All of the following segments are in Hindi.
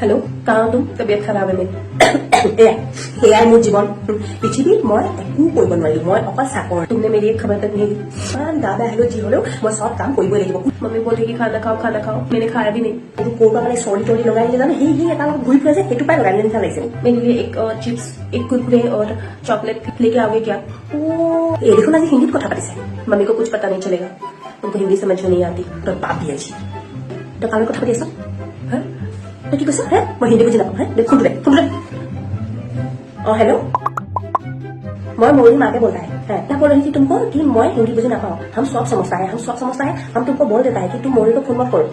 हेलो, कहाँ तुम? तबियत खराब है मेरी। এয়াই মোৰ জীৱন। পৃথিৱীত মই একো কৰিব নোৱাৰিলো, মই অকল চাকৰ। तुमने मेरी एक खबर तक नहीं दी। ইমান গা বেয়া হলেও যি হলেও মই চব কাম কৰিবই লাগিব। मम्मी बोल रही कि खाना खाओ, मैंने खाया भी नहीं। এইটো ক'ৰবা মানে চৰ্দি তৰ্দি লগাই নিলে জানো, সেই এটা লগত ঘূৰি ফুৰে যে সেইটো পাই লগাই নিলে নিচিনা লাগিছে। मेरे लिए एक चिप्स, एक कुरकुरे और चॉकलेट लेके आओगे क्या? ये देखो ना, हिंदी কথা পাতিছে। मम्मी को कुछ पता नहीं चलेगा, उनको हिंदी समझ में नहीं आती। तो पाप दिया जी तो কাৰ কথা পাতি আছ? কি কৈছ? মই হিন্দী বুজি নাপাওঁ। ফোন দে। हेलो, मैं मोरी माँ के बोल रहा है। क्या बोल रही थी तुमको कि मैं हिंदी बुझे ना पाओ? हम सब समझता है, हम तुमको बोल देता है कि तुम मोरी को फोन मत करो।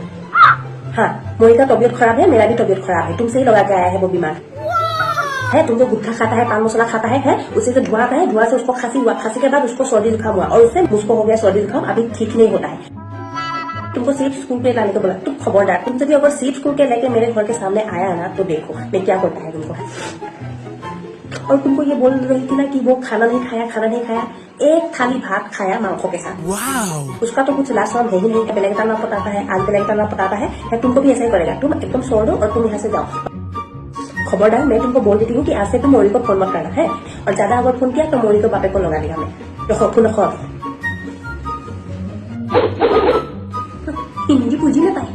हाँ, मोरी का तबीयत खराब है, मेरा भी तबीयत खराब है, तुमसे ही लगा के आया है वो बीमार है। तुम जो गुटखा खाता है, पान मसाला खाता है उससे जो धुआं आता है, धुआं से उसको खांसी हुआ, खांसी के बाद उसको सर्दी जुकाम हुआ और उससे मुझको हो गया सर्दी जुकाम, अभी ठीक नहीं होता है। तुमको सिर्फ स्कूल पे लाने को बोला। तुम खबरदार, तुम जब अगर सिर्फ स्कूल के लेके मेरे घर के सामने आया ना तो देखो मैं क्या करता है तुमको। और तुमको ये बोल रही थी ना कि वो खाना नहीं खाया, एक थाली भात खाया मांसों के साथ। उसका तो कुछ लास्ट है ही नहीं, बेलेग ताना पकाता है, आज बेलेग ताना पकाता है, तुमको भी ऐसा ही करेगा। तुम एकदम सो दो और तुम यहाँ से जाओ। खबरदार, मैं तुमको बोल देती हूँ कि आज से तुम मोरी को फोन मत करना है, और ज्यादा अगर फोन किया तो मोरी को बापे को लगा दिया मैं। रखो हिंदी पूजी ना पाई।